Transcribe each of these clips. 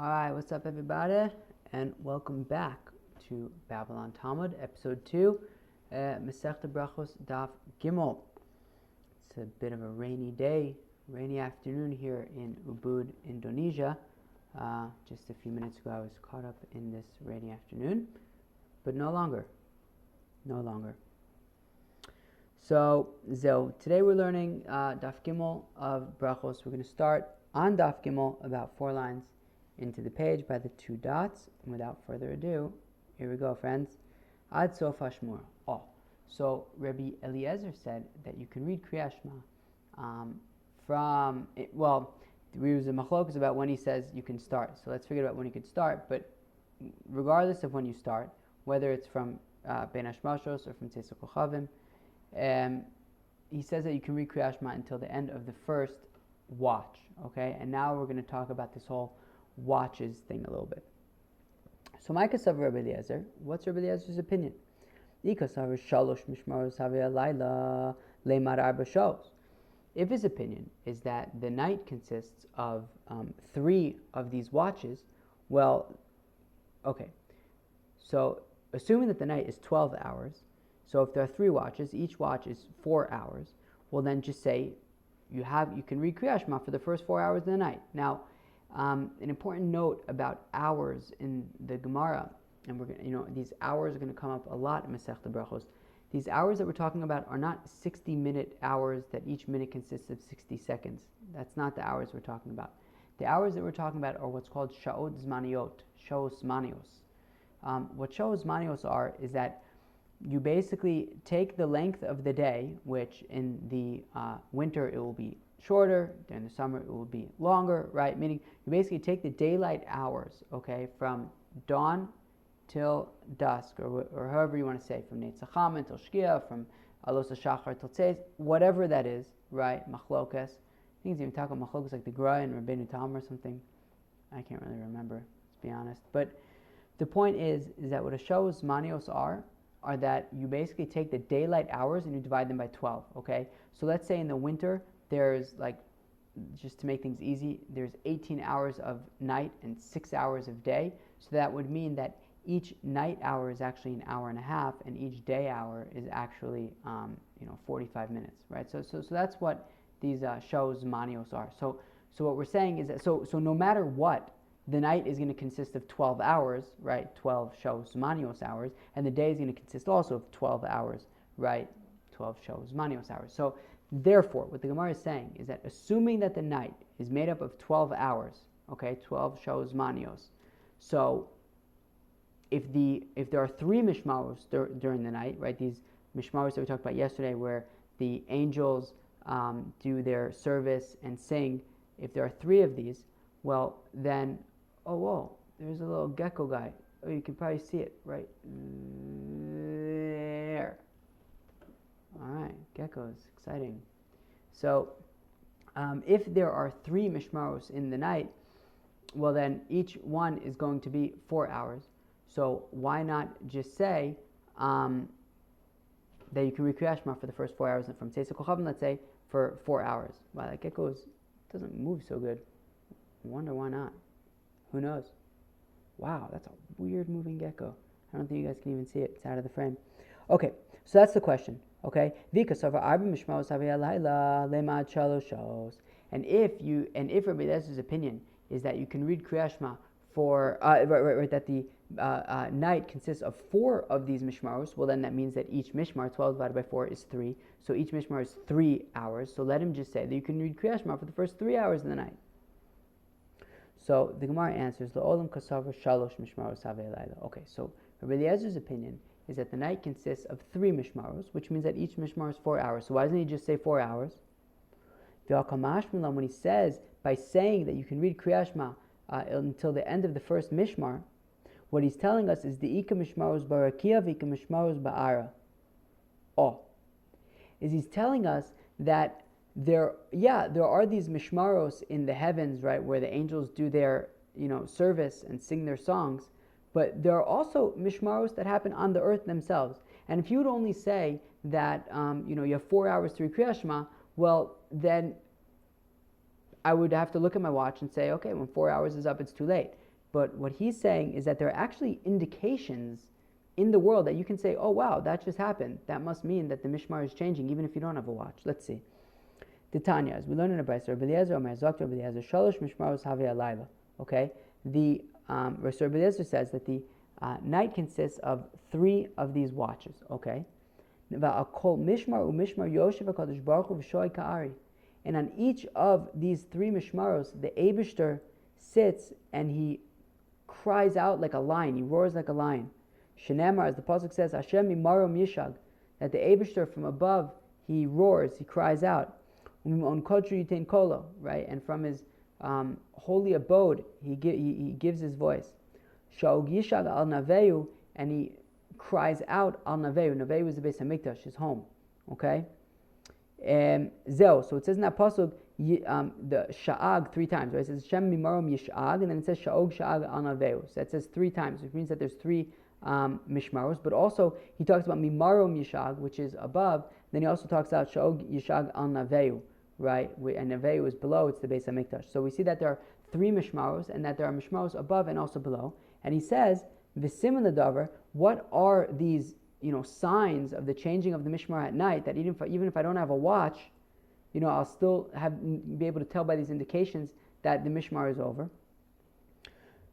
Alright, what's up everybody? And welcome back to Babylon Talmud, episode 2, Masechta Berachos Daf Gimel. It's a bit of a rainy day, rainy afternoon here in Ubud, Indonesia. Just a few minutes ago I was caught up in this rainy afternoon, but no longer. So, today we're learning Daf Gimel of Berachos. We're going to start on Daf Gimel, about 4 lines into the page by the 2 dots. And without further ado, here we go, friends. Ad sof hashmur. So Rabbi Eliezer said that you can read kerias shma we use the machlokes about when he says you can start. So let's forget about when you can start. But regardless of when you start, whether it's from ben hashmashos or from tzeis he says that you can read kerias shma until the end of the first watch. Okay, and now we're going to talk about this whole watches thing a little bit. So my kasav Rabbi Eliezer, what's Rabbi Eliezer's opinion? If his opinion is that the night consists of 3 of these watches, well, okay, so assuming that the night is 12 hours, so if there are 3 watches, each watch is 4 hours, well then just say you can read kerias shma for the first 4 hours of the night. Now, an important note about hours in the Gemara, and we're going these hours are going to come up a lot in Masechta Berachos. These hours that we're talking about are not 60-minute hours that each minute consists of 60 seconds. That's not the hours we're talking about. The hours that we're talking about are what's called shaos zmaniyos. What shaos zmaniyos are is that you basically take the length of the day, which in the winter it will be shorter, during the summer it will be longer, right? Meaning you basically take the daylight hours, okay, from dawn till dusk, or however you want to say, from netz till shkia, from alos hashachar till tzeis, whatever that is, right? Machlokes. I think it's even talking about machlokes like the Gra and Rabbeinu Tam or something. I can't really remember, to be honest. But the point is that what a shaos zmaniyos are that you basically take the daylight hours and you divide them by 12, okay? So let's say in the winter, there's just to make things easy, there's 18 hours of night and 6 hours of day. So that would mean that each night hour is actually an hour and a half, and each day hour is actually 45 minutes, right? So that's what these shaos zmaniyos are. So what we're saying is that so no matter what, the night is going to consist of 12 hours, right? 12 shaos zmaniyos hours, and the day is going to consist also of 12 hours, right? 12 shaos zmaniyos hours. So therefore, what the Gemara is saying is that assuming that the night is made up of 12 hours, okay, 12 shaos zmaniyos, so if there are 3 mishmaros during the night, right, these mishmaros that we talked about yesterday where the angels do their service and sing, if there are 3 of these, well then, oh whoa, there's a little gecko guy. Oh, you can probably see it right there. Alright, geckos, exciting. So, if there are 3 mishmaros in the night, well then each one is going to be 4 hours. So why not just say that you can read kerias shma for the first 4 hours, and from tzeis, let's say, for 4 hours. Wow, that gecko doesn't move so good. I wonder why not. Who knows? Wow, that's a weird moving gecko. I don't think you guys can even see it. It's out of the frame. Okay, so that's the question. Okay, and if Rabbi Eliezer opinion is that you can read kerias shma for that the night consists of 4 of these mishmaros, well then that means that each mishmar, 12 divided by 4 is 3. So each mishmar is 3 hours. So let him just say that you can read kerias shma for the first 3 hours of the night. So the Gemara answers, La'olam kasavar shalosh mishmaros havei layla. Okay, so Rabbi Eliezer's opinion is that the night consists of 3 mishmaros, which means that each mishmar is 4 hours. So why doesn't he just say 4 hours? When he says, by saying that you can read kerias shma until the end of the first mishmar, what he's telling us is the ika mishmaros barakia v'ika mishmaros ba'ara. Is he's telling us that there are these mishmaros in the heavens, right, where the angels do their service and sing their songs, but there are also mishmaros that happen on the earth themselves. And if you would only say that you have 4 hours to read kerias shma, well then I would have to look at my watch and say, okay, when 4 hours is up, it's too late. But what he's saying is that there are actually indications in the world that you can say, oh wow, that just happened. That must mean that the mishmar is changing, even if you don't have a watch. Let's see. Titania, as we learn in the Brayso, Rabbi Eliezer Omer Zokter Rabbi Eliezer Shalosh Mishmaros Havi Alayla. Okay, the Rabbi Eliezer says that the night consists of 3 of these watches. Okay, Va'akol Mishmar u'Mishmar Yoshev HaKadosh Baruch Hu v'Shoy Ka'ari, and on each of these 3 mishmaros, the Eibishter sits and he cries out like a lion. He roars like a lion. Shenemar, as the pasuk says, Hashem mimarom yishag, that the Eibishter from above he roars, he cries out. Right, and from his holy abode he gives his voice. Shaog yishag al naveu, and he cries out al naveu. Naveu is the Beis Hamikdash, his home. Okay, zeo. So it says in that pasuk the sha'ag 3 times. Right, it says Shem mimarom yishag, and then it says shaog sha'ag al naveu. So that says 3 times, which means that there's 3 mishmaros. But also he talks about mimarom yishag, which is above. Then he also talks about shaog yishag al naveu. Right, and Naveu is below, it's the Beis HaMikdash. So we see that there are 3 mishmaros, and that there are mishmaros above and also below. And he says, V'siman l'davar, what are these, signs of the changing of the mishmar at night, that even if I don't have a watch, I'll still be able to tell by these indications that the mishmar is over.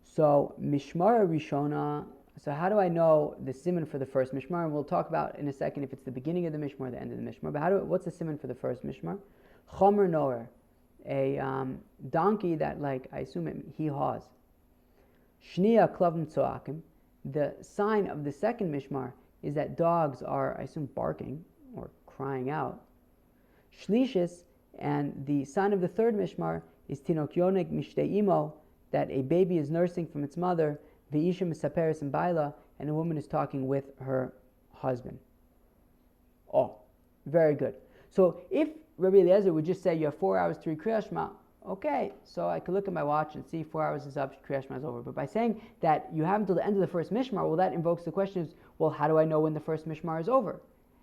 So, mishmar rishona, so how do I know the siman for the first mishmar? And we'll talk about in a second if it's the beginning of the mishmar or the end of the mishmar. But what's the siman for the first mishmar? Chomer noer, a donkey that, I assume he haws. Shnia klavim tzoakim, the sign of the second mishmar is that dogs are, I assume, barking or crying out. Shlishis, and the sign of the third mishmar is tinok yonik mishtei imo, that a baby is nursing from its mother, v'isha misaperes and baila, and a woman is talking with her husband. Oh, very good. So if Rabbi Eliezer would just say you have 4 hours to read Kriyas Shma, okay, so I could look at my watch and see 4 hours is up, Kriyas Shma is over. But by saying that you have until the end of the first mishmar, well, that invokes the question is, well, how do I know when the first mishmar is over?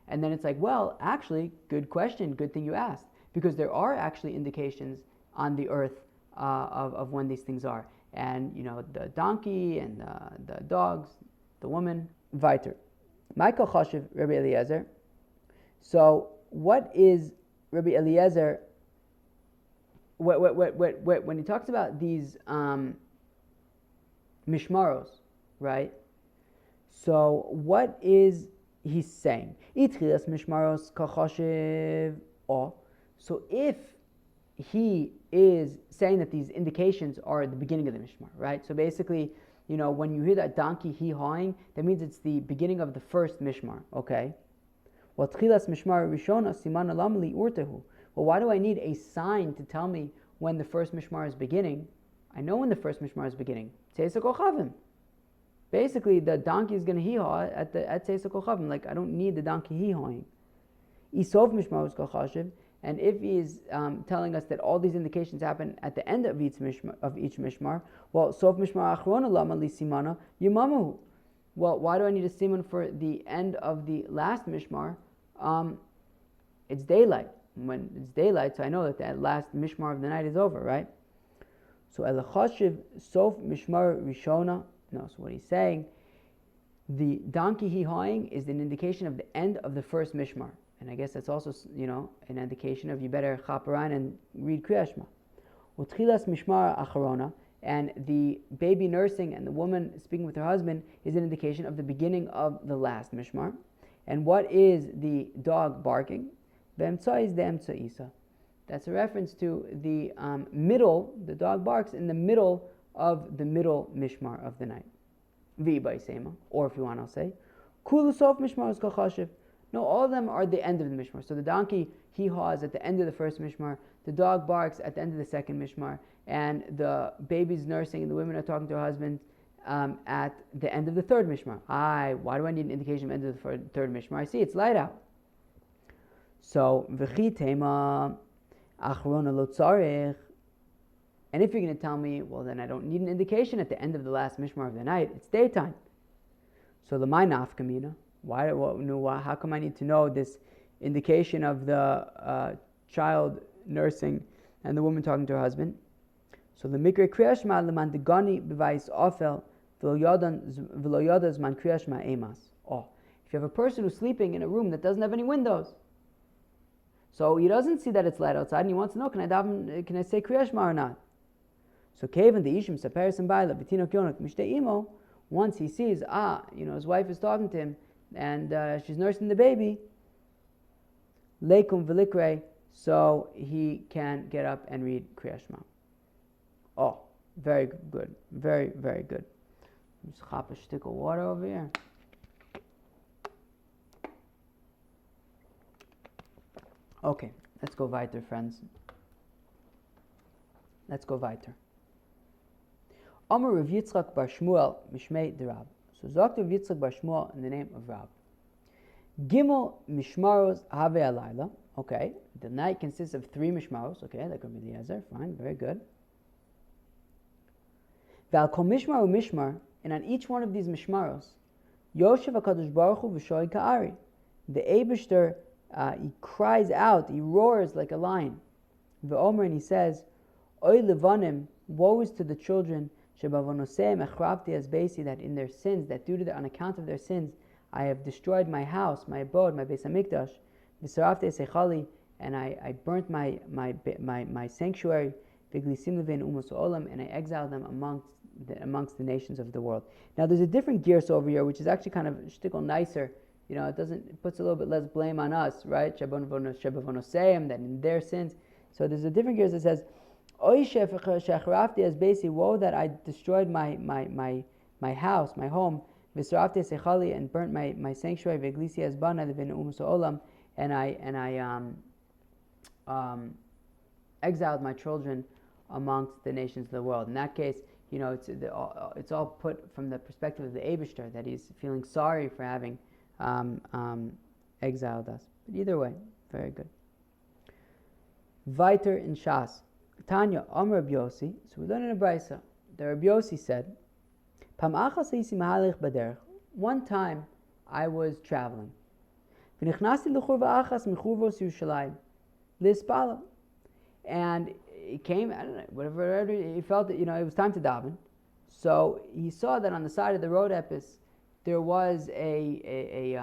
And then it's like, well, actually, good question, good thing you asked, because there are actually indications on the earth of when these things are. And, the donkey and the dogs, the woman, weiter. Michael Chashiv, Rabbi Eliezer. So what is Rabbi Eliezer, when he talks about these mishmaros, right? So what is he saying? Itchilas mishmaros kachashiv. So if he is saying that these indications are at the beginning of the mishmar, right? So basically, when you hear that donkey hee-hawing, that means it's the beginning of the first mishmar, okay? Well, why do I need a sign to tell me when the first mishmar is beginning? I know when the first mishmar is beginning. Basically, the donkey is going to hee-haw at tzeis kochavim. I don't need the donkey hee-hawing. And if he is telling us that all these indications happen at the end of each mishmar, well, sof mishmar achrona lama li simana yimamahu. Well, why do I need a siman for the end of the last mishmar? It's daylight. When it's daylight, so I know that the last mishmar of the night is over, right? So elachashiv sof mishmar rishona. No, so what he's saying, the donkey hee-hawing is an indication of the end of the first mishmar. And I guess that's also, an indication of you better chaparan and read Kriyas Shma. Utchilas mishmar acharona, and the baby nursing and the woman speaking with her husband is an indication of the beginning of the last mishmar. And what is the dog barking? V'emtza the emtza isa. That's a reference to the middle. The dog barks in the middle of the middle mishmar of the night. V'ibay sema, or if you want, I'll say kulu sof mishmar kachashiv. No, all of them are the end of the mishmar. So the donkey hee-haws at the end of the first mishmar, the dog barks at the end of the second mishmar, and the baby's nursing and the women are talking to her husband at the end of the third mishmar. Why do I need an indication of the end of the third mishmar? I see it's light out. So, v'chi tema achrona lo tzarich. And if you're going to tell me, well, then I don't need an indication at the end of the last mishmar of the night. It's daytime. So the my nafkamina. How come I need to know this indication of the child nursing and the woman talking to her husband. So the mikra kerias shma leman degani b'vayis ofel v'lo yada zman kerias shma emas. Oh, if you have a person who's sleeping in a room that doesn't have any windows, so he doesn't see that it's light outside, and he wants to know, can I say kerias shma or not? So Kevin the Ishim Saperis and Baila Betinok Yonak Mishte Imo, once he sees, his wife is talking to him and she's nursing the baby, Leikum Velikre, so he can get up and read Kriya Shema. Oh, very good. Very, very good. Just hop a stick of water over here. Okay, let's go weiter, friends. Let's go weiter. Amar Rav Yitzchak bar Shmuel mishmei de Rab. So sagt Rav Yitzchak bar Shmuel in the name of Rab. Gimel mishmaros have alayla. Okay, the night consists of 3 mishmaros. Okay, like Rabbi Eliezer. Fine, very good. V'al kol mishmar u'mishmar, and on each one of these mishmaros, Yoshev HaKadosh Baruch Hu v'shoy ka'ari. The Eibishter, he cries out, he roars like a lion. V'omer, and he says, Oy levanim, woe is to the children, shebavonoseim echrabti as basi, that in their sins, that on account of their sins, I have destroyed my house, my abode, my Beis Hamikdash, v'sarafti esechali, and I burnt my sanctuary, v'glisim levein umos olam, and I exiled them amongst the nations of the world. Now there's a different gears over here, which is actually kind of shtickle nicer. It puts a little bit less blame on us, right? Shebavonoseim, that in their sins. So there's a different gears that says, Oy shechrafti as basi, woe that I destroyed my house, my home, v'sarafti esechali, and burnt my sanctuary, v'glisi as bana levein umos olam, and I exiled my children amongst the nations of the world. In that case, it's all put from the perspective of the Eibishter, that he's feeling sorry for having exiled us. But either way, very good. Weiter in shaos. Tanya, Amr Rabbi Yossi. So we learn in a brisa. The Rabbi Yossi said, Pam achas hayisi mahalech baderech. One time I was traveling. V'nichnasti l'churva achas michurvos Yerushalayim lispala. And he came, I don't know, whatever he felt that, it was time to daven. So he saw that on the side of the road epis, there was a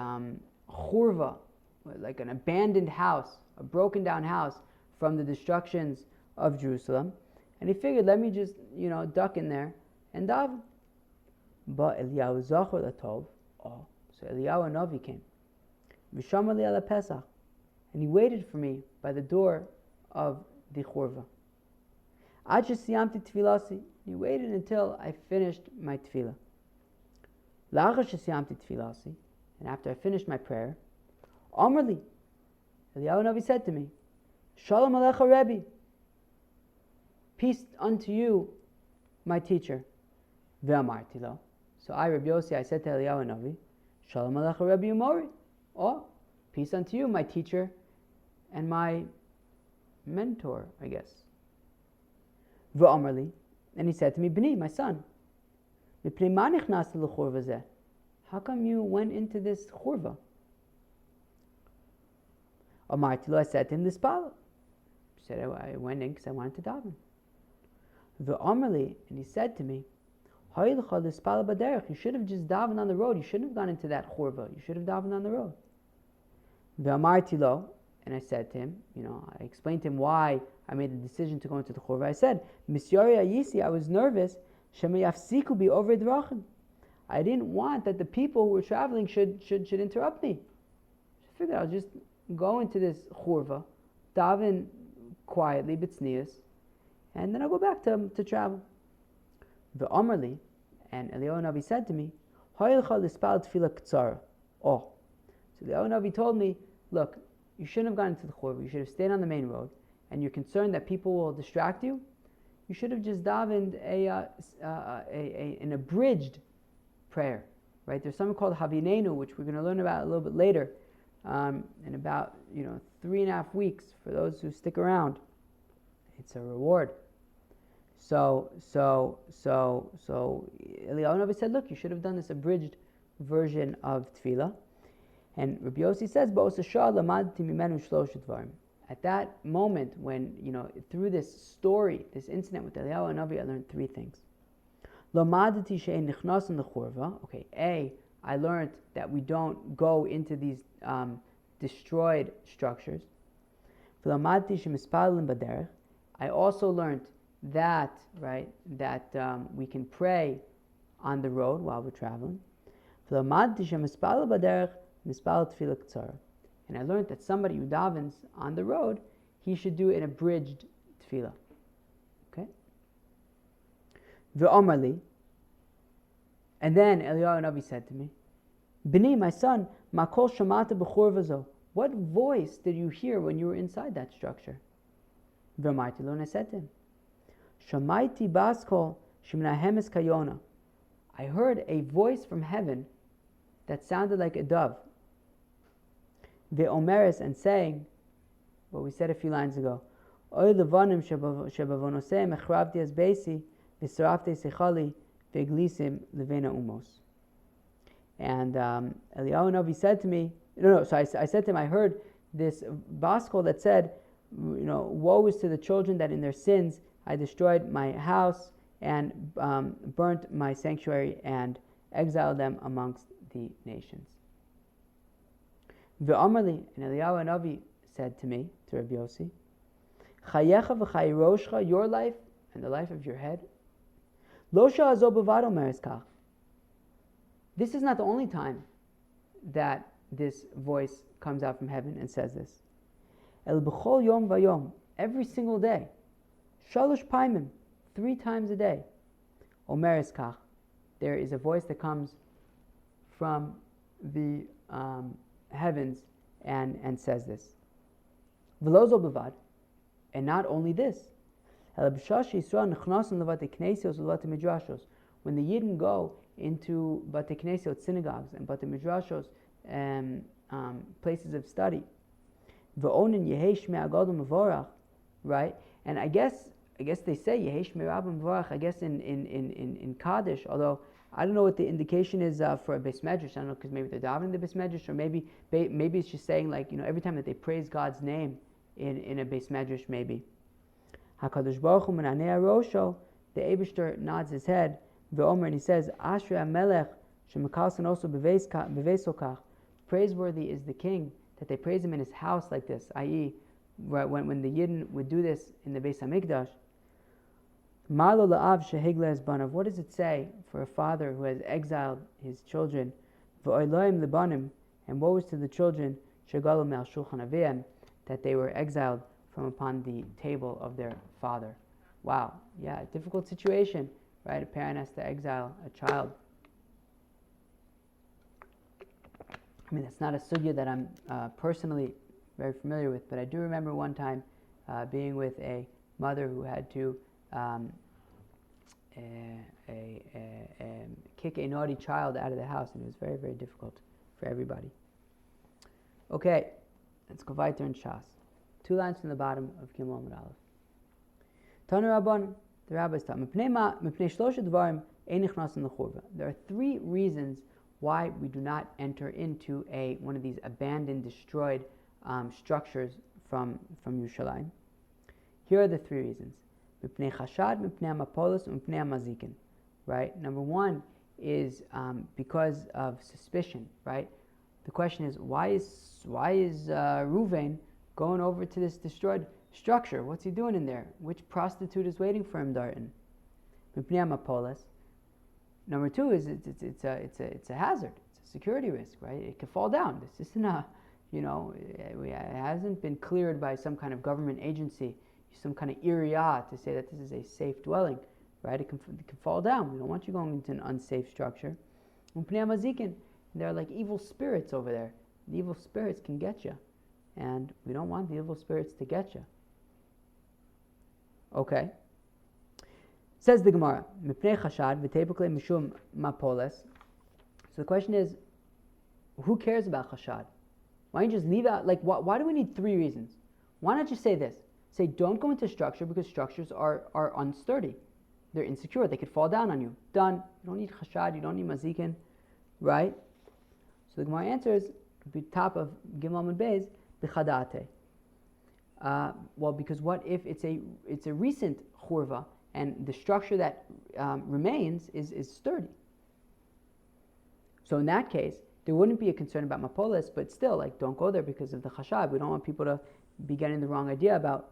churva, like an abandoned house, a broken down house from the destructions of Jerusalem. And he figured, let me just, duck in there and daven. But Eliyahu zachor latov. Oh, so Eliyahu Hanavi came. V'shama li ala Pesach. And he waited for me by the door of the churva. Ad shesiyamti tefilasi. He waited until I finished my tefillah. La'achar shesiyamti tefilasi. And after I finished my prayer, Amar li, Eliyahu Hanavi said to me, Shalom alecha Rebbe. Peace unto you, my teacher. Ve'amarti lo. So I, Rabbi Yossi, I said to Eliyahu Hanavi, Shalom alecha Rebbe Umori. Oh, peace unto you, my teacher and my mentor, I guess. Ve'amar li, and he said to me, B'ni, my son, Mipnei ma nichnasta l'churva zeh. How come you went into this churva? Amarti lo, I said to him, Lispala. He said, I went in because I wanted to daven. Ve'amar li, and he said to me, Ha'ilcha lispala b'derech. You should have just davened on the road. You shouldn't have gone into that churva. You should have davened on the road. Ve'amarti lo, and I said to him, I explained to him why I made the decision to go into the churva. I said, Misyori ayisi, I was nervous, shema yafsiku bi over drachim. I didn't want that the people who were traveling should interrupt me. I figured I'll just go into this churva, daven quietly, b'tznius, and then I'll go back to travel. Ve'amar li, and Eliyahu Hanavi said to me, Ha'ilcha lispal tefillah k'tzara. Oh, so Eliyahu Hanavi told me, look, you shouldn't have gone into the churva. You should have stayed on the main road, and you're concerned that people will distract you. You should have just davened an abridged prayer, right? There's something called Havinenu, which we're going to learn about a little bit later, in about 3.5 weeks for those who stick around. It's a reward. So Eliyahu Hanavi said, look, you should have done this abridged version of tefillah. And Rabbi Yossi says, at that moment when, through this story, this incident with Eliyahu Hanavi, I learned three things. Okay, A, I learned that we don't go into these destroyed structures. I also learned that, we can pray on the road while we're traveling. And I learned that somebody who davens on the road, he should do an abridged tefillah. Okay? And then Eliyahu Navi said to me, B'ni, my son, makol shamata b'chor vazo. What voice did you hear when you were inside that structure? And I said to him, Shamaiti baskol shemnahemes kayona. I heard a voice from heaven that sounded like a dove. Ve'omeres, and saying what we said a few lines ago. Oy levanim shebavonosem echravti as beisi v'sarafte sechali ve'glisim levena umos. And Eliyahu Navi said to me, so I said to him, I heard this baskol that said, woe is to the children that in their sins I destroyed my house and burnt my sanctuary and exiled them amongst the nations. Ve'amarli, and Eliyahu Hanavi said to me, to Rabbi Yossi, Chayecha v'chayiroshcha, your life and the life of your head. Lo sha'azo b'vado meres kach. This is not the only time that this voice comes out from heaven and says this. El b'chol yom vayom, every single day. Shalosh paimim, 3 times a day. Omeres kach, there is a voice that comes from the heavens and says this. V'lo zo b'vad, and not only this. El b'shash Yisrael nechnasim levate knesios levate midrashos. When the Yidden go into bate knesiot, synagogues, and bate midrashos, places of study, v'onin yehei shmei agadol mevorach, right? And I guess they say yehei shmei rabba mevorach. I guess in Kaddish, although I don't know what the indication is for a beis medrash. I don't know, because maybe they're davening the beis medrash, or maybe it's just saying, like, every time that they praise God's name in a beis medrash, maybe. Hakadosh Baruch Hu menanei rosho, the Eibishter nods his head, ve'omer, and he says, Ashrei HaMelech shemekalsan oso beveso kach. Praiseworthy is the king that they praise him in his house like this, i.e., when the Yidden would do this in the Beis HaMikdash. Marlo la'av shehigla es banav. What does it say for a father who has exiled his children? V'oiloim lebanim, and woe is to the children shegalu me'al shulchan avihem, that they were exiled from upon the table of their father. Wow, yeah, difficult situation, right? A parent has to exile a child. I mean, that's not a sugya that I'm personally very familiar with, but I do remember one time being with a mother who had to kick a naughty child out of the house, and it was very, very difficult for everybody. Okay, let's go weiter in Shas. 2 lines from the bottom of Gimel Amud Aleph. Tanu Rabban, the rabbis taught, there are 3 reasons why we do not enter into one of these abandoned, destroyed structures from Yerushalayim. Here are the 3 reasons. Right? Number 1 is because of suspicion. Right? The question is, why is Reuven going over to this destroyed structure? What's he doing in there? Which prostitute is waiting for him, Darton? Number 2 is it's a hazard. It's a security risk, right? It could fall down. This isn't it hasn't been cleared by some kind of government agency, some kind of area to say that this is a safe dwelling, right? It can fall down. We don't want you going into an unsafe structure. There are like evil spirits over there. The evil spirits can get you, and we don't want the evil spirits to get you. Okay. Says the Gemara, so the question is, who cares about chashad? Why don't you just leave out, why do we need 3 reasons? Why not just say this? Say, don't go into structure because structures are unsturdy. They're insecure. They could fall down on you. Done. You don't need chashad. You don't need mazikin. Right? So the Gemara answers, at the top of Gimel Amud Beis, b'chadate. Well, because what if it's a recent churva and the structure that remains is sturdy? So in that case, there wouldn't be a concern about mapolis, but still, like, don't go there because of the chashad. We don't want people to be getting the wrong idea about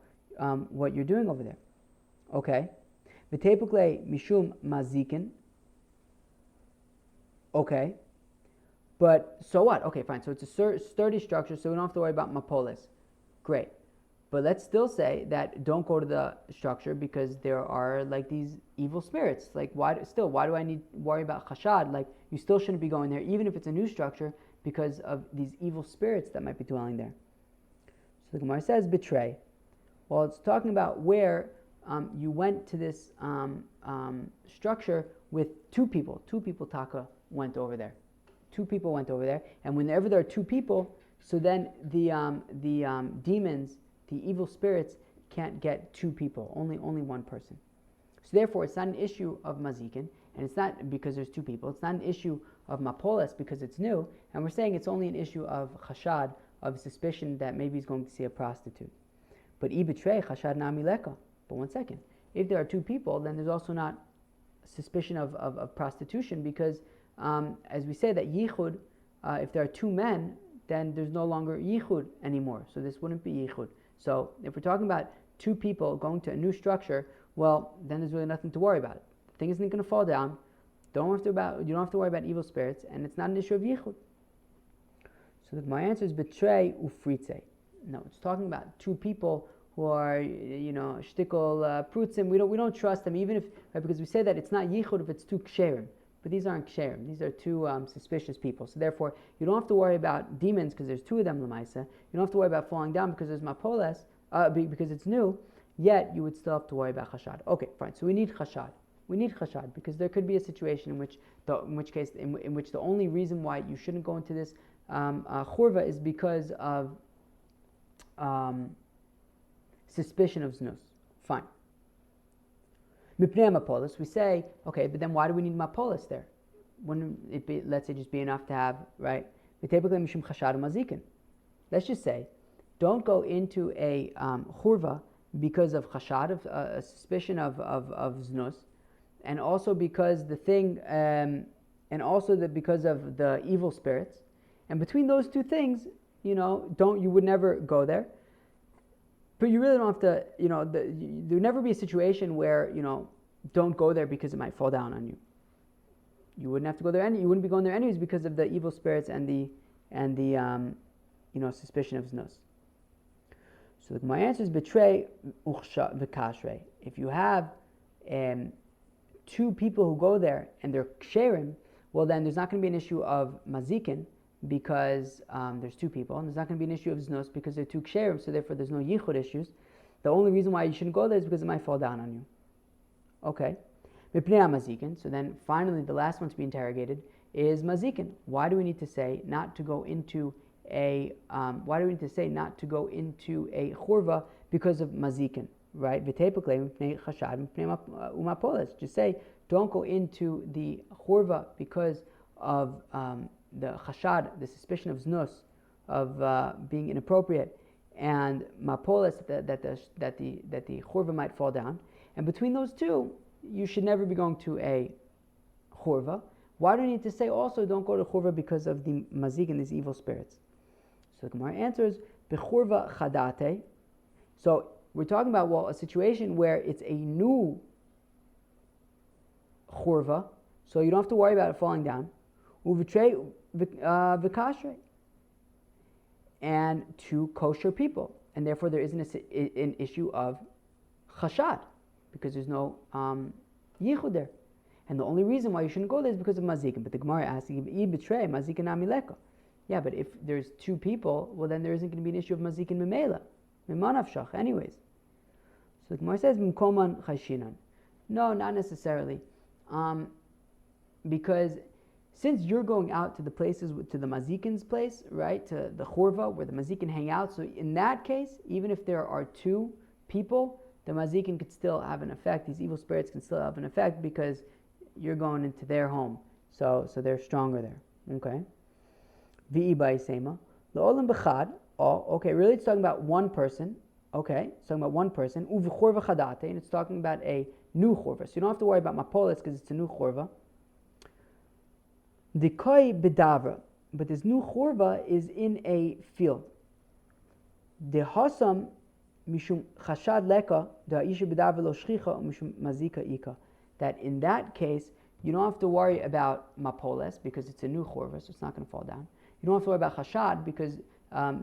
what you're doing over there. Okay. V'tepukle mishum mazikin. Okay. But so what? Okay, fine. So it's a sturdy structure, so we don't have to worry about mapolis. Great. But let's still say that don't go to the structure because there are like these evil spirits. Like, why do I need to worry about chashad? Like, you still shouldn't be going there, even if it's a new structure, because of these evil spirits that might be dwelling there. So the Gemara says, betray. Well, it's talking about where you went to this structure with two people. Two people, Taka, went over there. Two people went over there, and whenever there are two people, so then the demons, the evil spirits, can't get two people, only one person. So therefore, it's not an issue of mazikin, and it's not because there's two people. It's not an issue of mapolis because it's new, and we're saying it's only an issue of chashad, of suspicion that maybe he's going to see a prostitute. But I betray chashad namileka. But one second, if there are two people, then there's also not suspicion of prostitution because, as we say that yichud, if there are two men, then there's no longer yichud anymore. So this wouldn't be yichud. So if we're talking about two people going to a new structure, well, then there's really nothing to worry about. The thing isn't going to fall down. You don't have to worry about evil spirits, and it's not an issue of yichud. So my answer is betray ufritze. No, it's talking about two people who are, shtickle prutzim. We don't trust them, even if, right, because we say that it's not yichud if it's two ksherim. But these aren't ksherim. These are two suspicious people. So therefore, you don't have to worry about demons because there's two of them lemaisa. You don't have to worry about falling down because there's mapoles, because it's new. Yet you would still have to worry about chashad. Okay, fine. So we need chashad. We need chashad because there could be a situation in which the only reason why you shouldn't go into this churva is because of suspicion of znus. Fine. Mipnei mapolis, we say, okay, but then why do we need mapolis there? Wouldn't it be, let's say, just be enough to have, right? Let's just say, don't go into a churva because of chashad, of a suspicion of znus, and also because because of the evil spirits. And between those two things, you would never go there. But you really don't have to, there would never be a situation where, don't go there because it might fall down on you. You wouldn't have to go there, you wouldn't be going there anyways because of the evil spirits and the suspicion of znus. So my answer is betray uchsha v'kashrei. If you have two people who go there and they're ksherim, well then there's not going to be an issue of mazikin because there's two people, and there's not going to be an issue of znus because they're two ksherim, so therefore there's no yichud issues. The only reason why you shouldn't go there is because it might fall down on you. Okay. Mipnei mazikin. So then finally the last one to be interrogated is mazikin. Why do we need to say not to go into a churva because of mazikin? Right? Just say don't go into the churva because of the chashad, the suspicion of znus, of being inappropriate, and mapolis, that the churva might fall down. And between those two, you should never be going to a churva. Why do you need to say also don't go to churva because of the mazik and these evil spirits? So the Gemara answers, bechurva chadate. So we're talking about, a situation where it's a new churva, so you don't have to worry about it falling down. Uvitrei v'kashrei. And two kosher people. And therefore there isn't an issue of chashad, because there's no yichud there. And the only reason why you shouldn't go there is because of mazikin. But the Gemara asks, betray mazikin amileka. Yeah, but if there's two people, well then there isn't going to be an issue of mazikin memela. Mimanavshach, anyways. So the Gemara says, Mimkoman chayshinan. No, not necessarily. Because since you're going out to the places, to the mazikin's place, right, to the churva where the mazikin hang out, so in that case, even if there are two people, the mazikin could still have an effect. These evil spirits can still have an effect because you're going into their home. So they're stronger there. Okay. V'i ba'isema. L'olam b'chad. Oh, okay, really it's talking about one person. Okay, it's talking about one person. Uv'chorva chadate, and it's talking about a new chorva. So you don't have to worry about mapoles because it's a new chorva. Dekoi bedavra, but this new chorva is in a field. De hasam mishum chashad leka da isha bedavra lo shchicha mishum mazika ika. That in that case you don't have to worry about mapoles because it's a new chorva, so it's not going to fall down. You don't have to worry about chashad because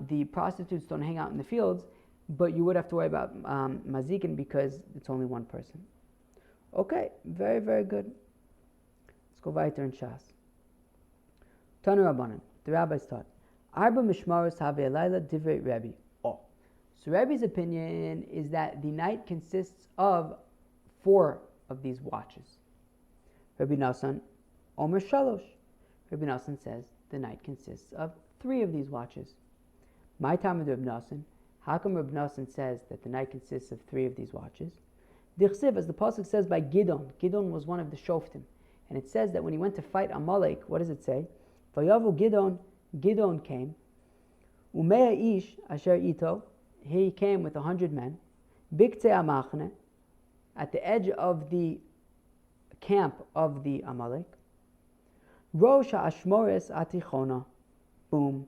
the prostitutes don't hang out in the fields, but you would have to worry about mazikin because it's only one person. Okay, very, very good. Let's go weiter in Shas. Tanu Rabbanan, the rabbis taught, Arba mishmaros have elayla divrei Rebbe. Oh, so Rebbe's opinion is that the night consists of 4 of these watches. Rabbi Nassan, Omer Shalosh. Rabbi Nassan says the night consists of 3 of these watches. My time with Rabbi Nassan, how come Rabbi Nassan says that the night consists of 3 of these watches? Dichsiv, as the pasuk says by Gidon. Gidon was one of the shoftim, and it says that when he went to fight Amalek, what does it say? Vayavu Gidon, Gidon came. Umea ish asher ito, he came with 100 men. Bikte amachne, at the edge of the camp of the Amalek. Rosh ha'ashmores atichona, boom.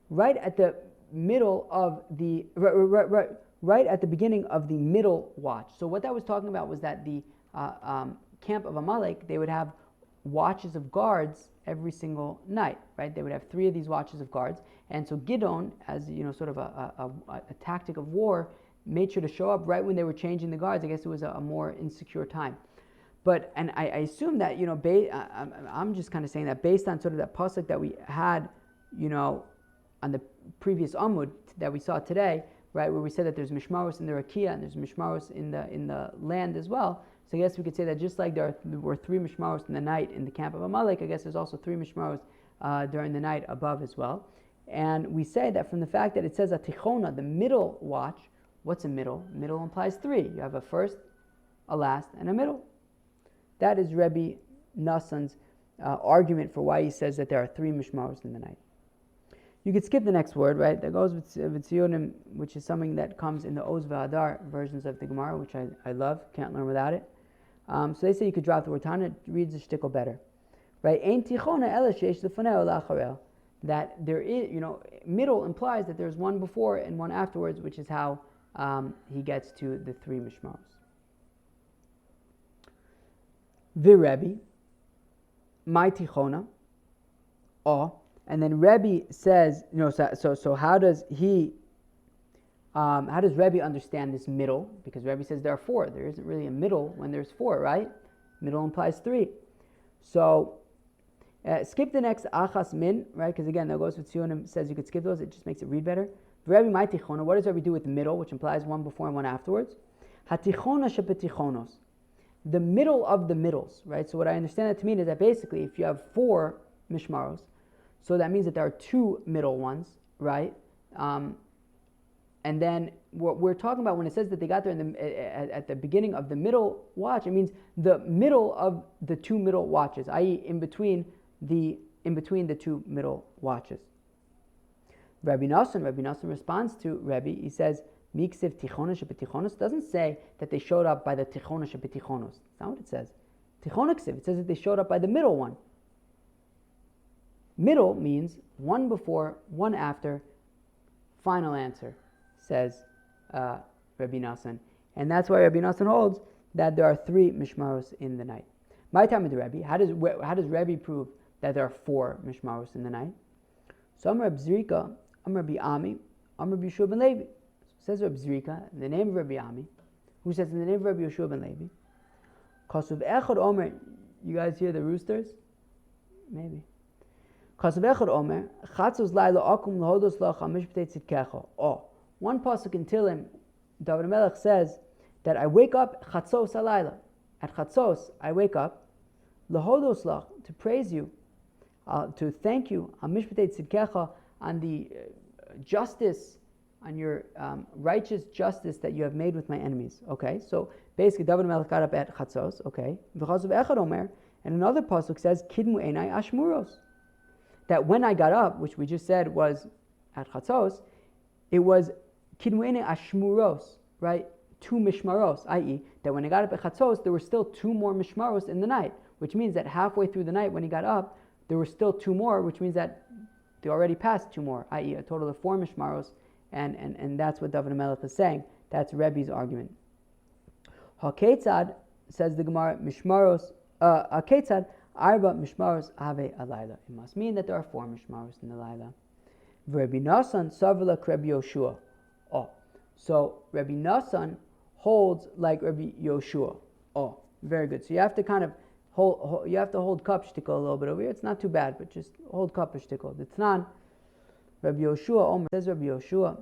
Right at the middle of the right at the beginning of the middle watch. So what that was talking about was that the camp of Amalek, they would have watches of guards every single night, right? They would have 3 of these watches of guards, and so Gidon, as sort of a tactic of war, made sure to show up right when they were changing the guards. I guess it was a more insecure time. But, and I assume that, I'm just kind of saying that based on sort of that pasuk that we had, on the previous Amud that we saw today, right, where we said that there's mishmaros in the rakia and there's mishmaros in the land as well. So I guess we could say that just like there were 3 mishmaros in the night in the camp of Amalek, I guess there's also 3 mishmaros during the night above as well. And we say that from the fact that it says atichona, the middle watch. What's a middle? Middle implies 3. You have a first, a last, and a middle. That is Rebbe Nassan's argument for why he says that there are 3 mishmaros in the night. You could skip the next word, right? That goes with tzionim, which is something that comes in the Oz V'Adar versions of the Gemara, which I love, can't learn without it. So they say you could drop the word Tana, it reads the shtickle better. Right? Ein tichona ela sheish lefaneo la'acharel. That there is, middle implies that there's one before and one afterwards, which is how he gets to the 3 mishmaros. V'Rebbe, my tichona, and then Rebbe says, so how does Rebbe understand this middle? Because Rebbe says there are 4. There isn't really a middle when there's 4, right? Middle implies 3. So skip the next achas min, right? Because again, that goes with Tzionim, says you could skip those, it just makes it read better. Rebbe my tichona, what does Rebbe do with the middle, which implies one before and one afterwards? Hatichona shepetichonos. The middle of the middles, right? So what I understand that to mean is that basically if you have 4 mishmaros, so that means that there are 2 middle ones, right? And then what we're talking about when it says that they got there at the beginning of the middle watch, it means the middle of the 2 middle watches, i.e. in between the 2 middle watches. Rabbi Nassan responds to Rebbe. He says, Miksiv tichona shepetichonos doesn't say that they showed up by the tichona shepetichonos. That's not what it says. Tichonaksiv, it says that they showed up by the middle one. Middle means one before, one after, final answer, says Rabbi Nassan. And that's why Rabbi Nassan holds that there are 3 mishmaros in the night. My time with the Rebbe, how does Rebbe prove that there are 4 mishmaros in the night? So Amar Reb Zrika, Amar Rabbi Ami, Amar Rabbi Yeshua ben Levi. Says Reb Zrika, in the name of Rabbi Ami, who says in the name of Rabbi Yeshua ben Levi, Kasuv Echad Omer, you guys hear the roosters? Maybe. Kasuv Echad Omer, Chatzos Laila Akum Lahodos Lach HaMishptei Tzidkecha. One pasuk in Tilim, David HaMelech says that I wake up Chatzos Halayla. At Chatzos, I wake up Lahodos Lach, to praise you, to thank you, HaMishptei Tzidkecha, on the justice, on your righteous justice that you have made with my enemies. Okay, so basically David HaMelech got up at Chatzos, okay. V'chazav Echad Omer, and another pasuk says, Kidmu Einai Ashmuros. That when I got up, which we just said was at Chatzos, it was Kidmuene ashmuros, right? 2 mishmaros, i.e., that when he got up at chatzos, there were still 2 more mishmaros in the night, which means that halfway through the night when he got up, there were still 2 more, which means that they already passed 2 more, i.e., a total of 4 mishmaros, and that's what David HaMelech is saying. That's Rebbe's argument. HaKetzad, says the Gemara, mishmaros, HaKetzad, arba mishmaros have alayla. It must mean that there are 4 mishmaros in the layla. Rabbi Nassan savla Rabbi Yoshua. Oh, so Rabbi Nassan holds like Rabbi Yoshua. Oh, very good. So you have to kind of hold cup shtickle a little bit over here. It's not too bad, but just hold cup shtickle. The Tnan, Rabbi Yoshua, Omer, says Rabbi Yoshua,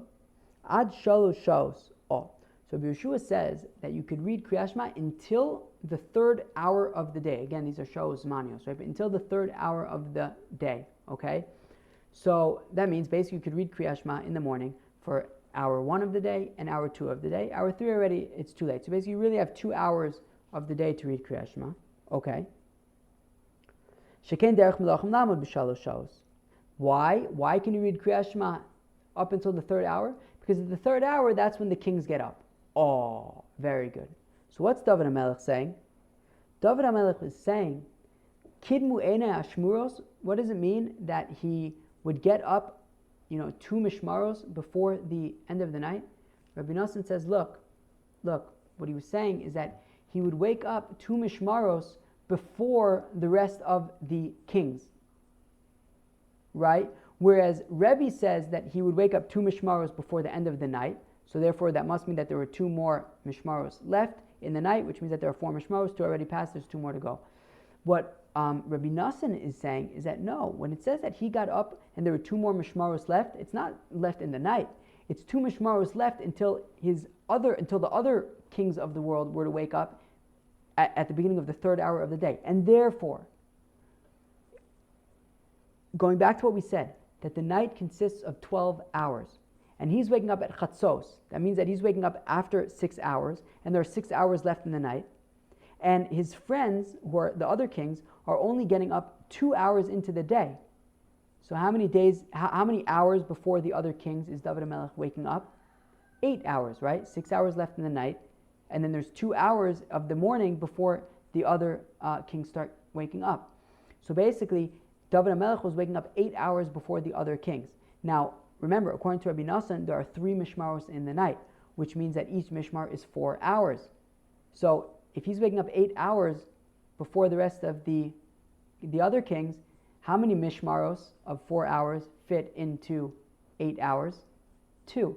ad shalosh shaos. Oh, so Rabbi Yoshua says that you could read kerias shma until the 3rd hour of the day. Again, these are shaos, zmaniyos, right? But until the 3rd hour of the day, okay? So that means basically you could read kerias shma in the morning for hour 1 of the day and hour 2 of the day. Hour 3 already, it's too late. So basically you really have 2 hours of the day to read kerias shma. Okay. Sheken derech melachim lamod b'shalosh shaos. Why? Why can you read kerias shma up until the 3rd hour? Because at the 3rd hour, that's when the kings get up. Oh, very good. So what's David HaMelech saying? David HaMelech is saying, Kidmu ene ashmuros. What does it mean that he would get up, 2 mishmaros before the end of the night? Rabbi Nassan says, look, what he was saying is that he would wake up 2 mishmaros before the rest of the kings, right? Whereas Rebbe says that he would wake up 2 mishmaros before the end of the night, so therefore that must mean that there were 2 more mishmaros left in the night, which means that there are 4 mishmaros, 2 already passed, there's 2 more to go. What Rabbi Nassan is saying is that no, when it says that he got up and there were 2 more mishmaros left, it's not left in the night. It's 2 mishmaros left until the other kings of the world were to wake up at the beginning of the 3rd hour of the day. And therefore, going back to what we said, that the night consists of 12 hours. And he's waking up at chatzos. That means that he's waking up after 6 hours, and there are 6 hours left in the night. And his friends, who are the other kings, are only getting up 2 hours into the day. So how many hours before the other kings is David HaMelech waking up? 8 hours, right? 6 hours left in the night. And then there's 2 hours of the morning before the other kings start waking up. So basically, David HaMelech was waking up 8 hours before the other kings. Now, remember, according to Rabbi Nassan, there are 3 mishmaros in the night, which means that each mishmar is 4 hours. So if he's waking up 8 hours before the rest of the other kings, how many mishmaros of 4 hours fit into 8 hours? 2.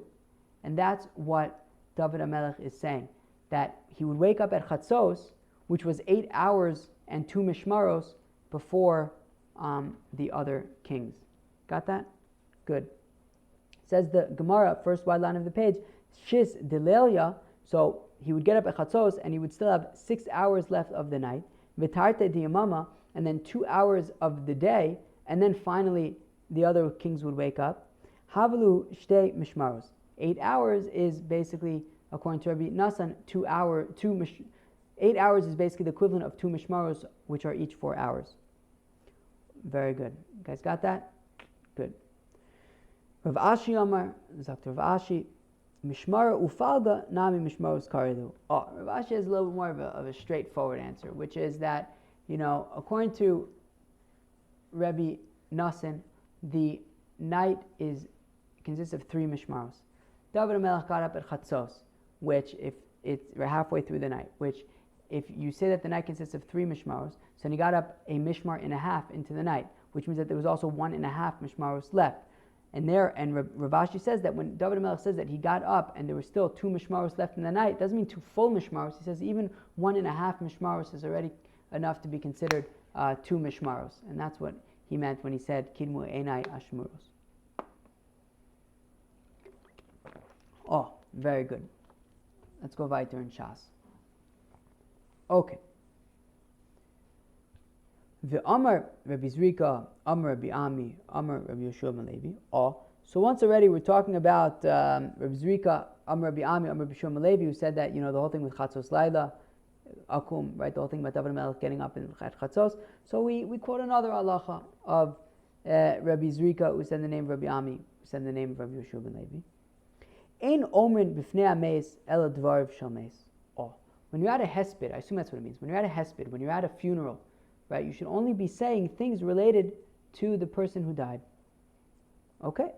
And that's what David HaMelech is saying, that he would wake up at chatzos, which was 8 hours and 2 mishmaros before the other kings. Got that? Good. Says the Gemara, first wide line of the page, Shis Delelia, so he would get up at chatzos and he would still have 6 hours left of the night, Vitarte Diyamama, and then 2 hours of the day, and then finally the other kings would wake up. Havelu Shtei Mishmaros. 8 hours is basically, according to Rabbi Nassan, 8 hours is basically the equivalent of 2 mishmaros, which are each 4 hours. Very good. You guys got that? Good. Rav Ashi Amar, Dr. Rav Ashi, Mishmara Ufalga Nami Mishmaros Karilu. Oh, Rav Ashi has a little bit more of a straightforward answer, which is that, according to Rabbi Nassan, the night consists of 3 mishmaros. David HaMelech got up at chatzos, which if we're halfway through the night, which if you say that the night consists of 3 mishmaros, so then he got up a mishmar and a half into the night, which means that there was also 1.5 mishmaros left. And Rav Ashi says that when David HaMelech says that he got up and there were still 2 mishmaros left in the night, it doesn't mean 2 full mishmaros. He says even 1.5 mishmaros is already enough to be considered 2 mishmaros. And that's what he meant when he said, Kidmu enai ashmuros. Oh, very good. Let's go weiter in Shas. Okay. The Amar Rabbi Zrika, Amar Rabbi Ami, Amar Rabbi Yoshua ben Levi. Oh, so once already we're talking about Rabbi Zrika, Amar Rabbi Ami, Amar Rabbi Yoshua ben Levi, who said that, the whole thing with Chatzos Laila, Akum, right, the whole thing about David HaMelech getting up in Chatzos. So we quote another halacha of Rabbi Zrika, who said the name of Rabbi Ami, who said the name of Rabbi Yoshua ben Levi. Ein omrin b'fnei hameis ela dvarav shel meis. Oh, when you're at a hesped, I assume that's what it means. When you're at a hesped, when you're at a funeral, right, you should only be saying things related to the person who died. Okay.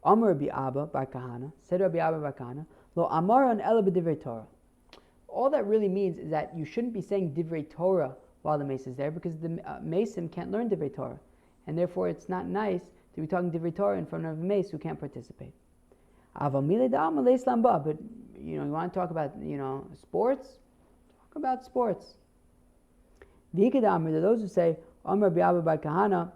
Amar Rabbi Abba bar Kahana, said Rabbi Abba bar Kahana, lo amaran ela b'divrei Torah. All that really means is that you shouldn't be saying divrei Torah while the mace is there, because the mason can't learn divrei Torah, and therefore it's not nice to be talking divrei Torah in front of a mace who can't participate. But you want to talk about sports? Talk about sports. Those who say Amar Rabbi Abba bar Kahana,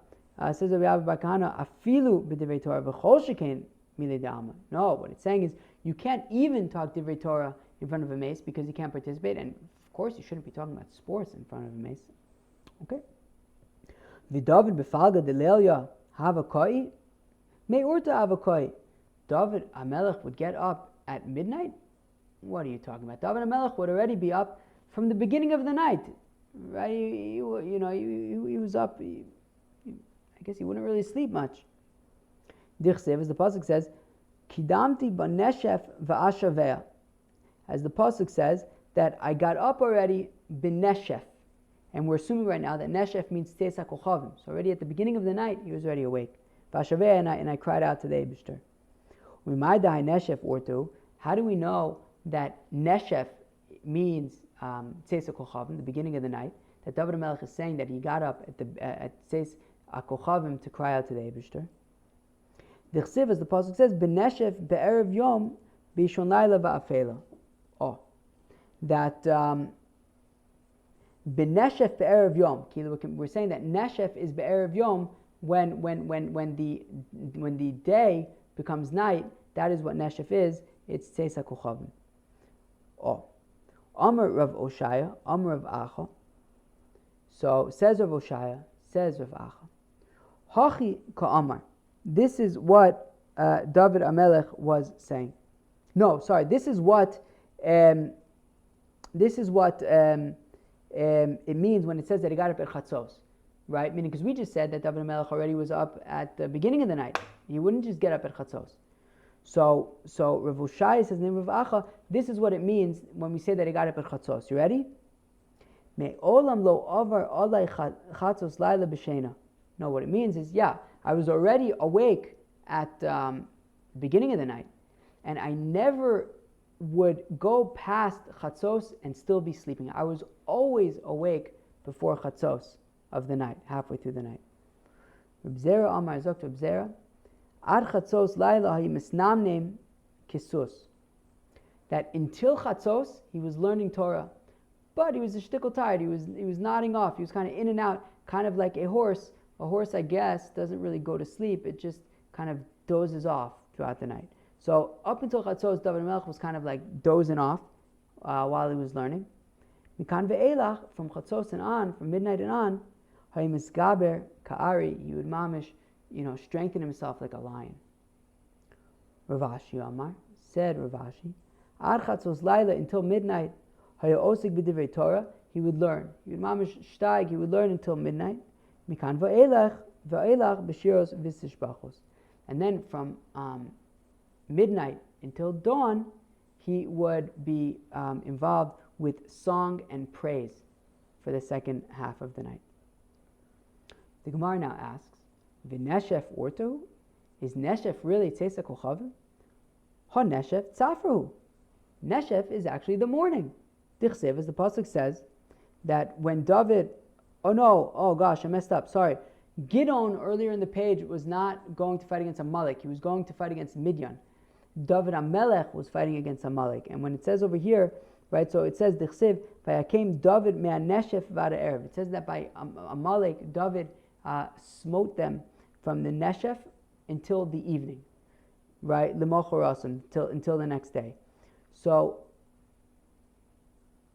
says Rabbi Abba bar Kahana, afilu b'divrei Torah v'chol shekain milei da'ama. No, what it's saying is you can't even talk divrei Torah in front of a mace because you can't participate, and of course you shouldn't be talking about sports in front of a mace. Okay. V'David b'falga delelya havakoi me'urta havakoi. David HaMelech would get up at midnight? What are you talking about? David HaMelech would already be up from the beginning of the night, right? He was up. I guess he wouldn't really sleep much. Dichsev, as the pasuk says, Kidamti b'neshef v'ashaveh. As the pasuk says, that I got up already b'neshef. And we're assuming right now that neshef means tzeis hakochavim. So already at the beginning of the night, he was already awake. V'ashaveh, and I cried out to the Eibishter. How do we know that neshef means tzeis hakochavim, the beginning of the night? That David HaMelech is saying that he got up at tzeis hakochavim to cry out to the Eibishter. Dichsiv, as the pasuk says, b'neshef be'erev yom b'ishon laila va'afela. Oh, that b'neshef be'erev yom. We're saying that neshef is be'erev yom when the day becomes night. That is what neshef is. It's tzeis hakochavim. Oh, Amar Rav Oshaya, Amar Rav Acha. So says Rav Oshaya, says Rav Acha, Hachi ka'amar. This is what David HaMelech was saying. No, sorry. This is what it means when it says that he got up at chatzos, right? Meaning, because we just said that David HaMelech already was up at the beginning of the night. He wouldn't just get up at chatzos. So Rav Oshaya says, name Rav Acha, this is what it means when we say that he got up at chatzos. You ready? Me'olam lo avar alai chatzos laila b'sheina. No, what it means is, I was already awake at the beginning of the night, and I never would go past chatzos and still be sleeping. I was always awake before chatzos of the night, halfway through the night. Reb Zera Amar Zok Reb Zera, Ad chatzos laila hayimisnamnem kisus. That until chatzos he was learning Torah, but he was a shtickle tired. He was nodding off. He was kind of in and out, kind of like a horse. A horse, I guess, doesn't really go to sleep. It just kind of dozes off throughout the night. So up until chatzos, David HaMelech was kind of like dozing off while he was learning. Mikan ve'elach, from chatzos and on, from midnight and on, hayimisgaber ka'ari, he would mamish, strengthen himself like a lion. Rav Ashi Amar, said Rav Ashi, ad chatzos laila, until midnight, hayosik b'divrei Torah, he would learn. He would mamish shtag, he would learn until midnight. Mikan ve'elach b'shiros v'sishbachos. And then from midnight until dawn, he would be involved with song and praise for the second half of the night. The Gemara now asks, V'neshef orto? Is neshef really tzeis hakochavim? Ha neshef tzafru. Neshef is actually the morning. Dichsev, as the pasuk says, that when David, oh gosh, I messed up, sorry. Gidon, earlier in the page, was not going to fight against Amalek. He was going to fight against Midian. David HaMelech was fighting against Amalek. And when it says over here, right, so it says, Dichsiv, Vayakem David me'aneshef v'ad ha'erev. It says that by Amalek, David smote them from the neshef until the evening, right? L'mochorasim, until the next day. So,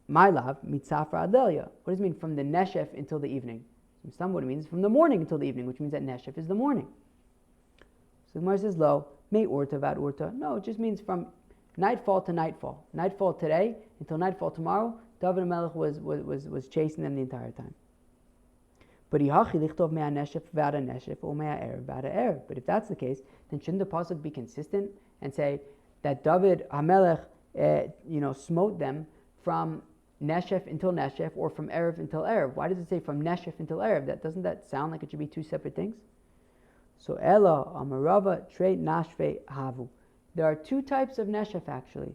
my love, mitzafra adelia. What does it mean from the neshef until the evening? Some what it means from the morning until the evening, which means that neshef is the morning. So the Gemara says, lo, me urta vad urta. No, it just means from nightfall to nightfall. Nightfall today until nightfall tomorrow. David HaMelech was chasing them the entire time. But if that's the case, then shouldn't the pasuk be consistent and say that David HaMelech, smote them from Neshef until Neshef, or from Erev until Erev. Why does it say from Neshef until Erev? Doesn't that sound like it should be two separate things? So Ella Amarava Trei Nashve Havu. There are two types of Neshef actually.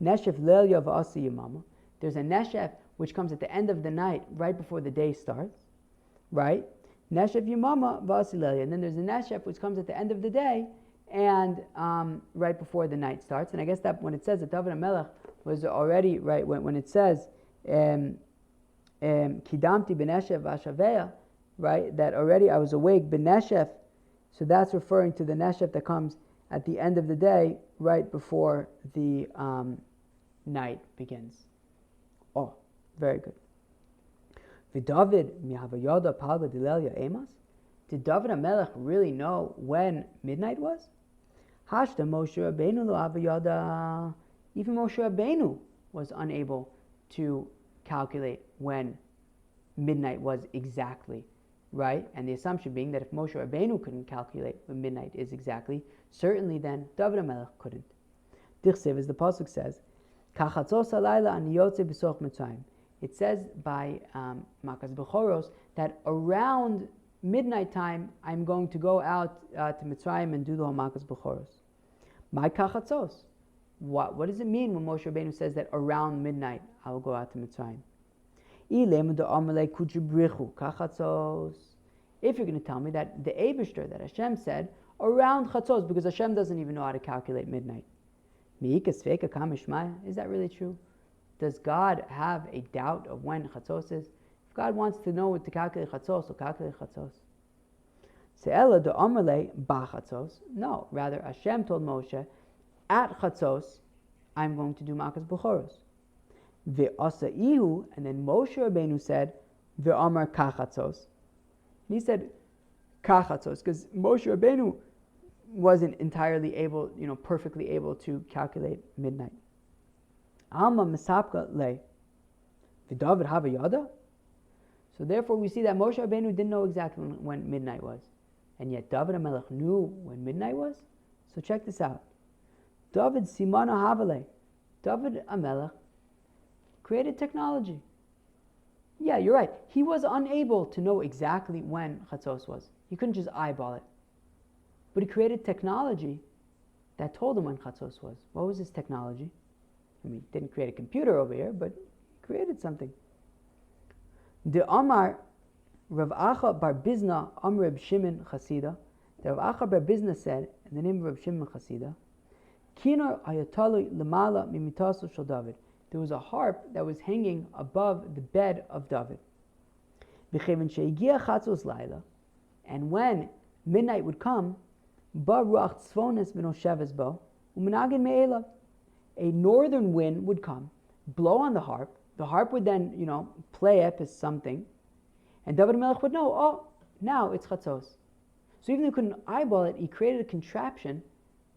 Neshef Lelia V'asi Yamama. There's a Neshef which comes at the end of the night, right before the day starts, right? Neshef Yamama V'asi Lelia. And then there's a Neshef which comes at the end of the day and right before the night starts. And I guess that when it says that David HaMelech was already, right, when it says Kidamti B'Neshef V'Ashaveya, right, that already I was awake B'Neshef, so that's referring to the Neshef that comes at the end of the day, right before the night begins. Oh, very good. V'David mihavayada palga dilelia emas. Did David HaMelech really know when midnight was? Hashta Moshe Rabbeinu lo havayada. Even Moshe Rabbeinu was unable to calculate when midnight was exactly, right? And the assumption being that if Moshe Rabbeinu couldn't calculate when midnight is exactly, certainly then David HaMelech couldn't. Dichsev, as the pasuk says, Kachatzos halayla ani yotze b'soch Mitzrayim. It says by Makas Bechoros that around midnight time I'm going to go out to Mitzrayim and do the whole Makas Bechoros. My kachatzos. What does it mean when Moshe Rabbeinu says that around midnight I will go out to Mitzrayim? If you're going to tell me that the Eibishter, that Hashem said around chatzos, because Hashem doesn't even know how to calculate midnight. Is that really true? Does God have a doubt of when chatzos is? If God wants to know what to calculate chatzos, he'll calculate chatzos. No, rather Hashem told Moshe, at chatzos, I'm going to do Makas Bechoros. Ve'asaihu, and then Moshe Rabbeinu said, Ve'amar kachatzos. And he said, kachatzos, because Moshe Rabbeinu wasn't entirely able, perfectly able to calculate midnight. Alma misapka le. V'David havayada. So therefore we see that Moshe Rabbeinu didn't know exactly when midnight was. And yet David HaMelech knew when midnight was. So check this out. David Simana Havale. David HaMelech created technology. Yeah, you're right. He was unable to know exactly when Chatzos was. He couldn't just eyeball it. But he created technology that told him when Chatzos was. What was his technology? He didn't create a computer over here, but he created something. The Amar Rav Acha Bar Bizna Reb Shimon Chasida. The Rav Acha Bar Bizna said, in the name of Reb Shimon Chasida, Kinar Ayatollah Lamala Mimitaso Shel David. There was a harp that was hanging above the bed of David. And when midnight would come, a northern wind would come, blow on the harp. The harp would then, play epis something, and David HaMelech would know, oh, now it's chatzos. So even though he couldn't eyeball it, he created a contraption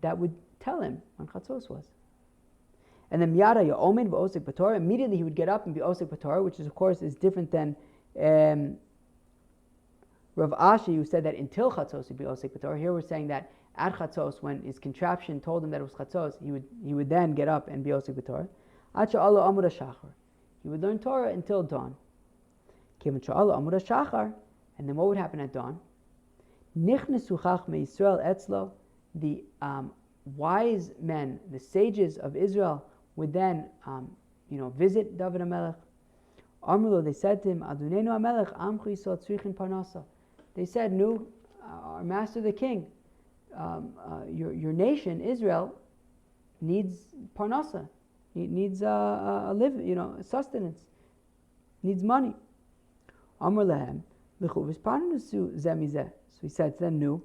that would tell him when chatzos was. And then miyada ya'omed v'osek b'torah. Immediately he would get up and be osek b'torah, which is, of course, is different than Rav Ashi, who said that until chatzos he'd be osek b'torah. Here we're saying that at chatzos, when his contraption told him that it was chatzos, he would then get up and be osek b'torah. Ad she'ala amud hashachar. He would learn Torah until dawn. Kivin she'ala amud hashachar. And then what would happen at dawn? Nichnesu chachmei Yisrael etzlo. The wise men, the sages of Israel, would then, visit David HaMelech. Amrulo, they said to him, Adonenu HaMelech, Amchu Yisrael tzrichin parnasa. They said, "No, our master the king, your nation, Israel, needs parnasa, needs a sustenance, needs money." Amr lehem, l'chuvis parnasu zemizeh. So he said to them, "No.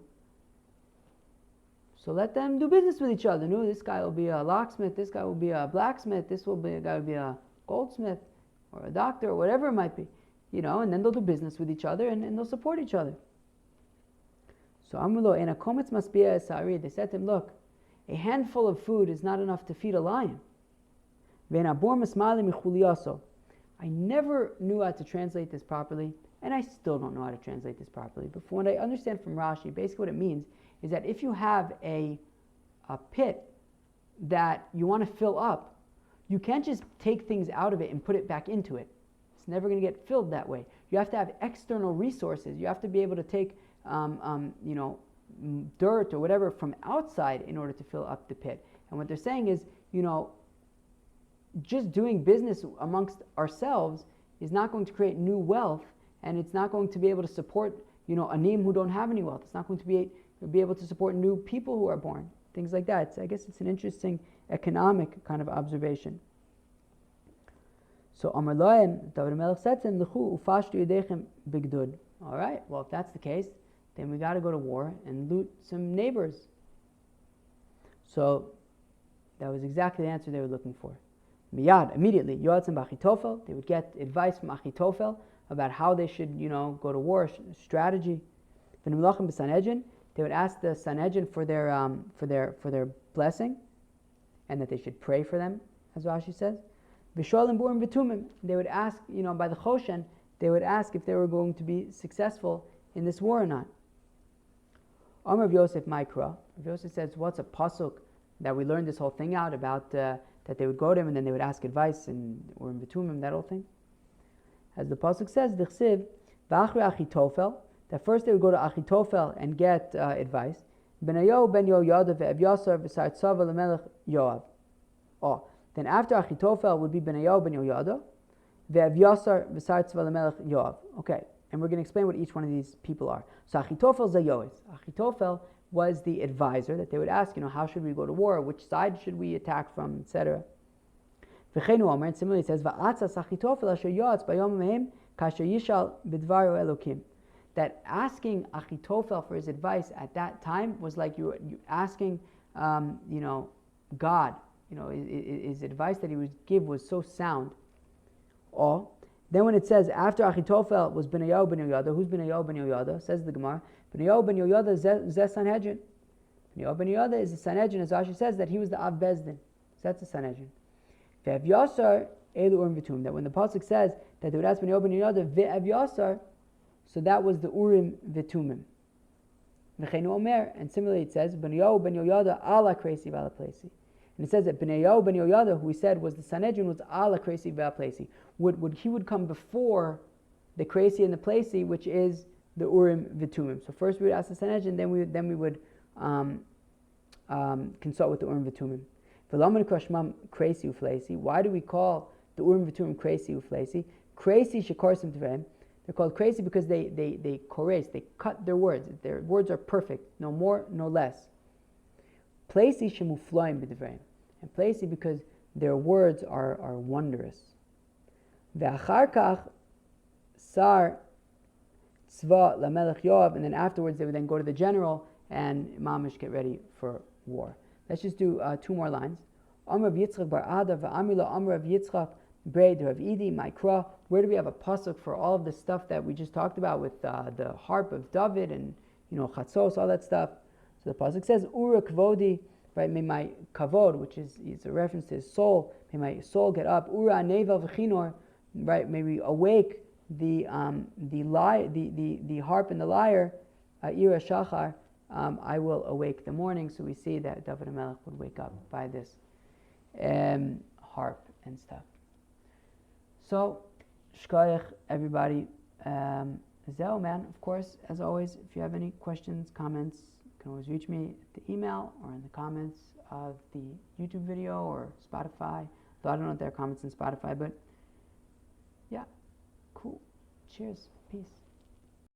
So let them do business with each other. No, this guy will be a locksmith, this guy will be a blacksmith, this guy will be a goldsmith, or a doctor, or whatever it might be. And then they'll do business with each other and they'll support each other." So Amrulo, in a kometz masbia esari, they said to him, look, a handful of food is not enough to feed a lion. I never knew how to translate this properly, and I still don't know how to translate this properly. But from what I understand from Rashi, basically what it means is that if you have a pit that you want to fill up, you can't just take things out of it and put it back into it. It's never going to get filled that way. You have to have external resources. You have to be able to take dirt or whatever from outside in order to fill up the pit. And what they're saying is, just doing business amongst ourselves is not going to create new wealth, and it's not going to be able to support, anim who don't have any wealth. It's not going to be able to support new people who are born. Things like that. I guess it's an interesting economic kind of observation. So Amar Lohem, David Melech said to him, L'chu ufashtu yedechem bigdud. All right, well, if that's the case, then we got to go to war and loot some neighbors. So that was exactly the answer they were looking for. Miyad, immediately, Yoatzim b'Achitofel, they would get advice from Achitofel about how they should, go to war, strategy. V'nimlochem b'Sanhedrin, they would ask the Sanhedrin for their blessing, and that they should pray for them, as Rashi says. V'sholim burim v'tumim, they would ask, by the Choshen, they would ask if they were going to be successful in this war or not. Amar Rav Yosef Maikra, Rav Yosef says, what's a pasuk that we learned this whole thing out about, that they would go to him and then they would ask advice and urim v'tumim, that whole thing? As the pasuk says, D'chsiv v'achri Achitofel, that first they would go to Achitofel and get advice. Benayo ben Yoyada ve'Evyasar v'sar tzava l'melech Yoav. Oh, then after Achitofel would be Benayo ben Yoyada ve'Evyasar v'sar tzava l'melech Yoav. Okay, and we're going to explain what each one of these people are. So Achitofel zayois. Achitofel was the advisor that they would ask, how should we go to war? Which side should we attack from, etc. V'cheinu Omer, and similarly it says, Va'atzas Achitofel asher yoatz bayom mehem kasher yishal b'dvaru Elokim. That asking Achitofel for his advice at that time was like you asking, God. His advice that he would give was so sound. Or then when it says after Achitofel was Benayo ben Yoyada, who's Benayo ben Yoyada? Says the Gemara, Benayo ben Yoyada zeh Sanhedrin. Benayo ben Yoyada is the Sanhedrin, as Rashi says that he was the Av Bezdin. So that's the Sanhedrin. Ve'Evyasar elu urim v'tumim. That when the pasuk says that they would ask Benayo ben Yoyada ve'Evyasar, so that was the Urim V'tumim. V'cheinu Omer, and similarly it says, Benayo ben Yoyada ala kresi v'ala plesi. And it says that Benayo ben Yoyada, who we said was the Sanhedrin, was ala kresi v'ala plesi. He would come before the kresi and the plesi, which is the Urim V'tumim. So first we would ask the Sanhedrin, then we would consult with the Urim V'tumim. V'laman krashmam kresi u'flesi. Why do we call the Urim V'tumim kresi u'flesi? Kresi shekorsim tevem. They're called crazy because they kores, they cut their words. Their words are perfect, no more, no less. Plesi shemufloim b'divreim, and plesi because their words are wondrous. Ve'achar kach sar tzva lamelech Yoav, and then afterwards they would then go to the general and mamish get ready for war. Let's just do 2 more lines. Amr Rav Yitzchak bar Ada v'amila Amr Rav Yitzchak Braid Rav Idi Maikra. Where do we have a pasuk for all of the stuff that we just talked about with the harp of David and chatzos, all that stuff? So the pasuk says Ura Kvodi, right? May my kavod, which is a reference to his soul. May my soul get up. Ura Nevel v'chinor, right? May we awake the harp and the lyre. Ira hashachar. I will awake the morning. So we see that David HaMelech would wake up by this harp and stuff. So, shkoyach, everybody. Zeo, man, of course, as always, if you have any questions, comments, you can always reach me at the email or in the comments of the YouTube video or Spotify. Though I don't know if there are comments in Spotify, but yeah, cool. Cheers. Peace.